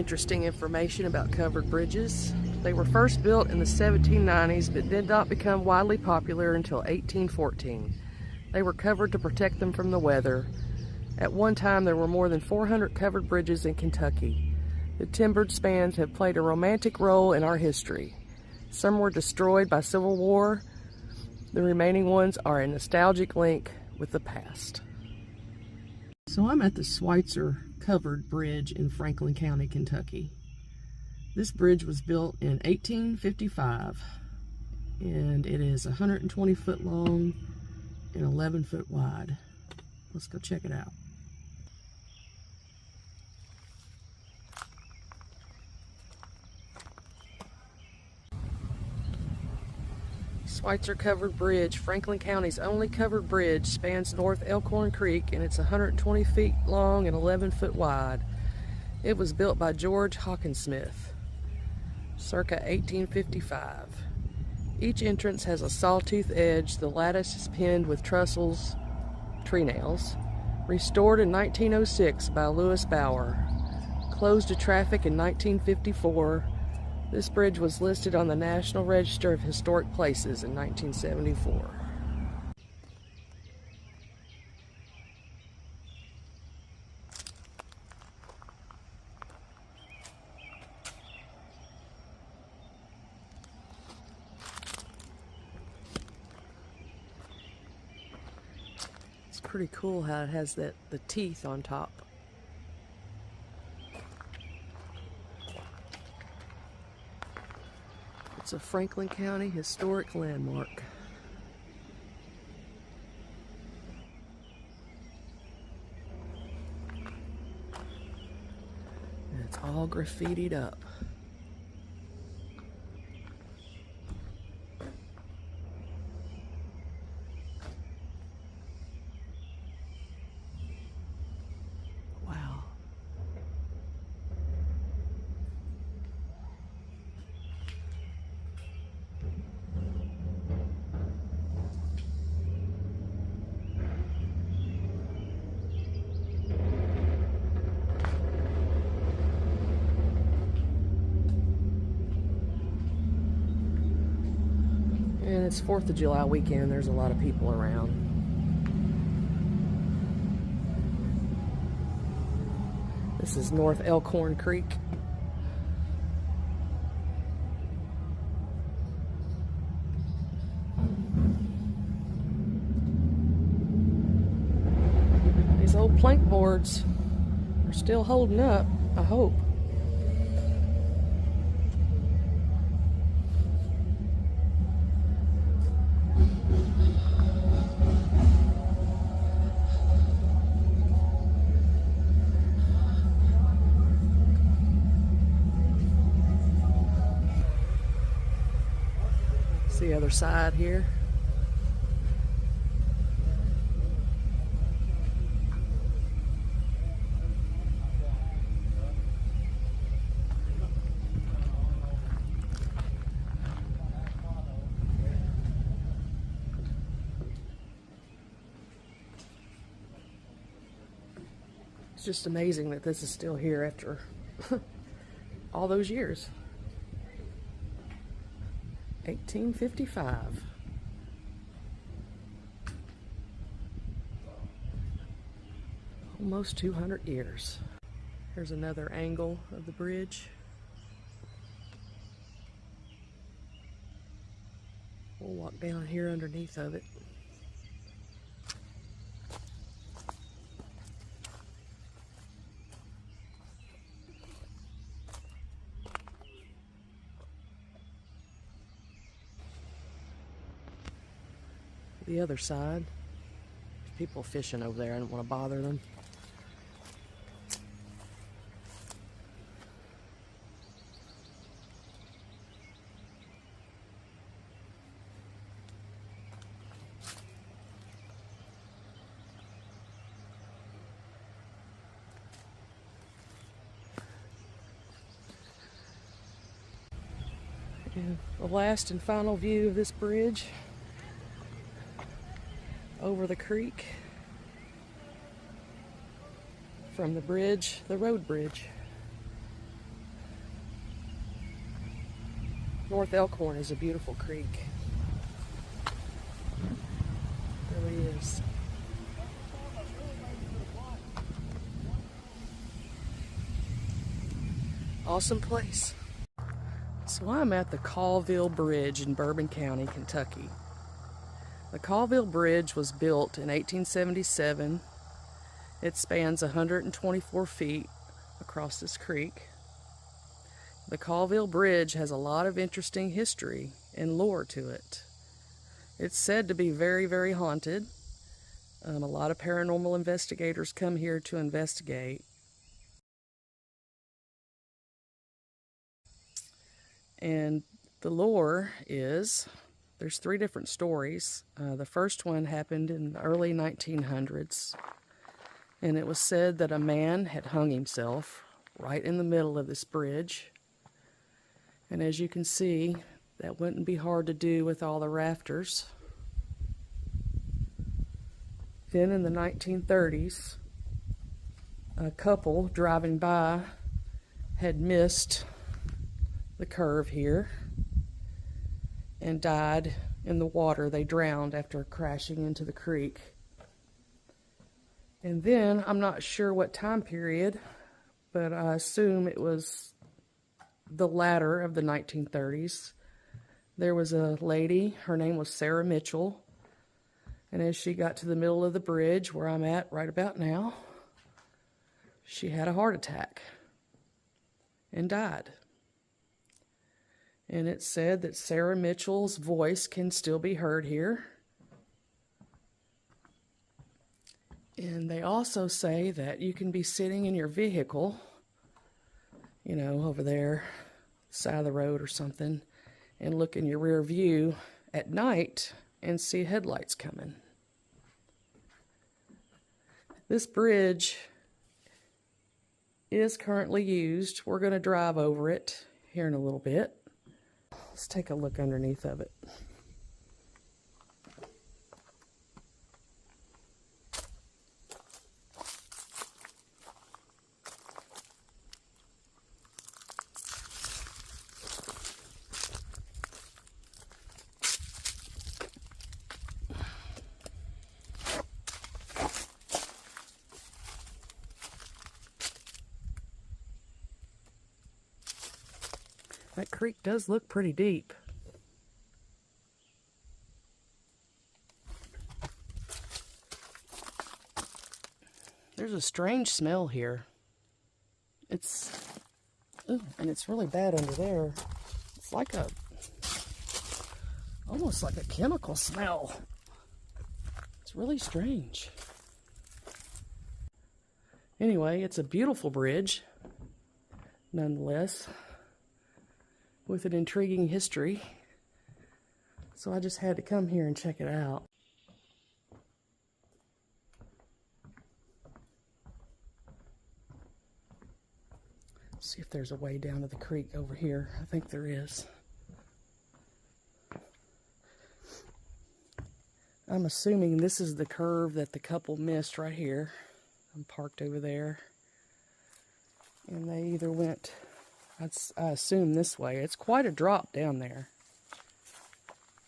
interesting information about covered bridges. They were first built in the 1790s but did not become widely popular until 1814. They were covered to protect them from the weather. At one time there were more than 400 covered bridges in Kentucky. The timbered spans have played a romantic role in our history. Some were destroyed by Civil War. The remaining ones are a nostalgic link with the past. So I'm at the Switzer covered bridge in Franklin County, Kentucky. This bridge was built in 1855 and it is 120 foot long and 11 foot wide. Let's go check it out. Switzer Covered Bridge, Franklin County's only covered bridge, spans North Elkhorn Creek and it's 120 feet long and 11 foot wide. It was built by George Hawkinsmith, circa 1855. Each entrance has a sawtooth edge. The lattice is pinned with trestles, tree nails. Restored in 1906 by Lewis Bower. Closed to traffic in 1954. This bridge was listed on the National Register of Historic Places in 1974. It's pretty cool how it has the teeth on top. It's a Franklin County historic landmark. And it's all graffitied up. Wow. And it's 4th of July weekend. There's a lot of people around. This is North Elkhorn Creek. These old plank boards are still holding up, I hope. The other side here. It's just amazing that this is still here after all those years. 1855. Almost 200 years. Here's another angle of the bridge. We'll walk down here underneath of it. The other side, there's people fishing over there. I don't want to bother them. And the last and final view of this bridge over the creek from the bridge, the road bridge. North Elkhorn is a beautiful creek. It really is. Awesome place. So I'm at the Colville Bridge in Bourbon County, Kentucky. The Colville Bridge was built in 1877. It spans 124 feet across this creek. The Colville Bridge has a lot of interesting history and lore to it. It's said to be very, very haunted. A lot of paranormal investigators come here to investigate. And the lore is, there's 3 different stories. The first one happened in the early 1900s. And it was said that a man had hung himself right in the middle of this bridge. And as you can see, that wouldn't be hard to do with all the rafters. Then in the 1930s, a couple driving by had missed the curve here and died in the water. They drowned after crashing into the creek. And then, I'm not sure what time period, but I assume it was the latter of the 1930s. There was a lady, her name was Sarah Mitchell, and as she got to the middle of the bridge, where I'm at right about now, she had a heart attack and died. And it's said that Sarah Mitchell's voice can still be heard here. And they also say that you can be sitting in your vehicle, you know, over there, side of the road or something, and look in your rear view at night and see headlights coming. This bridge is currently used. We're going to drive over it here in a little bit. Let's take a look underneath of it. That creek does look pretty deep. There's a strange smell here. And it's really bad under there. It's like almost like a chemical smell. It's really strange. Anyway, it's a beautiful bridge, nonetheless, with an intriguing history. So I just had to come here and check it out. See if there's a way down to the creek over here. I think there is. I'm assuming this is the curve that the couple missed right here. I'm parked over there. And they either went, I assume this way. It's quite a drop down there.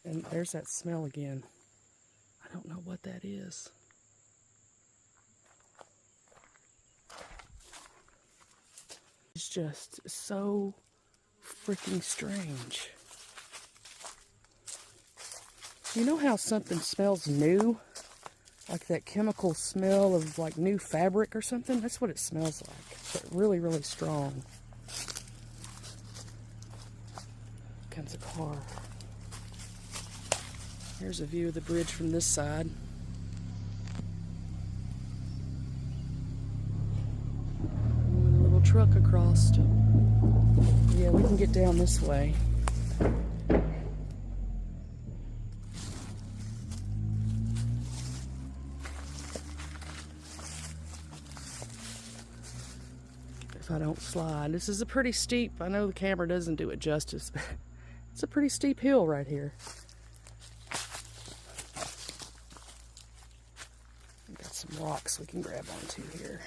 And there's that smell again. I don't know what that is. It's just so freaking strange. You know how something smells new? Like that chemical smell of like new fabric or something? That's what it smells like. But really, really strong. Comes a car. Here's a view of the bridge from this side. And a little truck across. Yeah, we can get down this way. If I don't slide. This is a pretty steep, I know the camera doesn't do it justice, but it's a pretty steep hill right here. We've got some rocks we can grab onto here.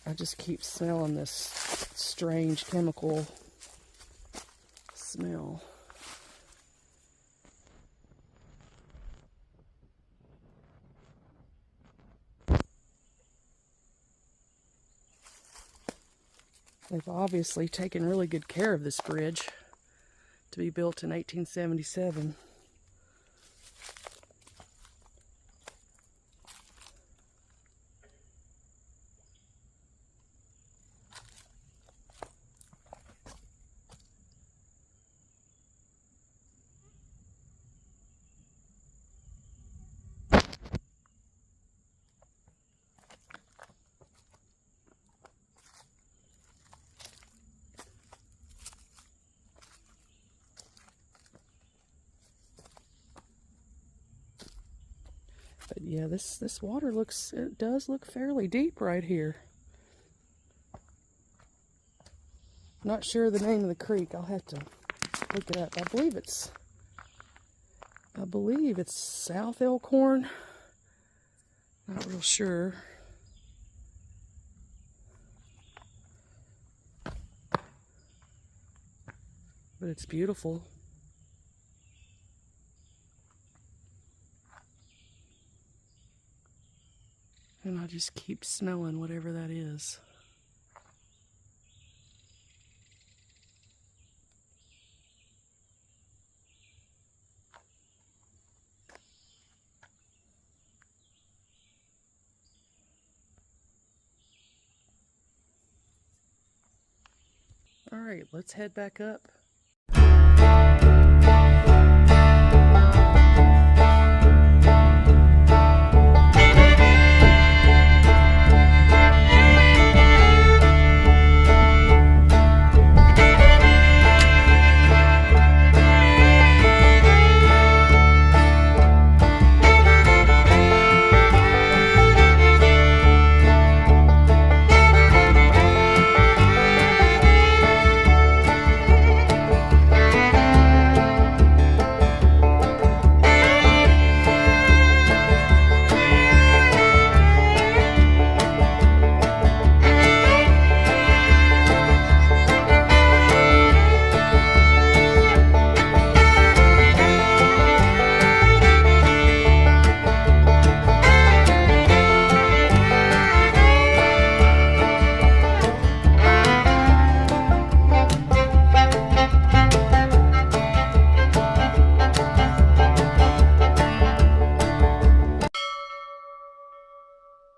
I just keep smelling this strange chemical smell. They've obviously taken really good care of this bridge to be built in 1877. But yeah, this water it does look fairly deep right here. Not sure the name of the creek. I'll have to look it up. I believe it's South Elkhorn. Not real sure. But it's beautiful. And I just keep smelling whatever that is. All right, let's head back up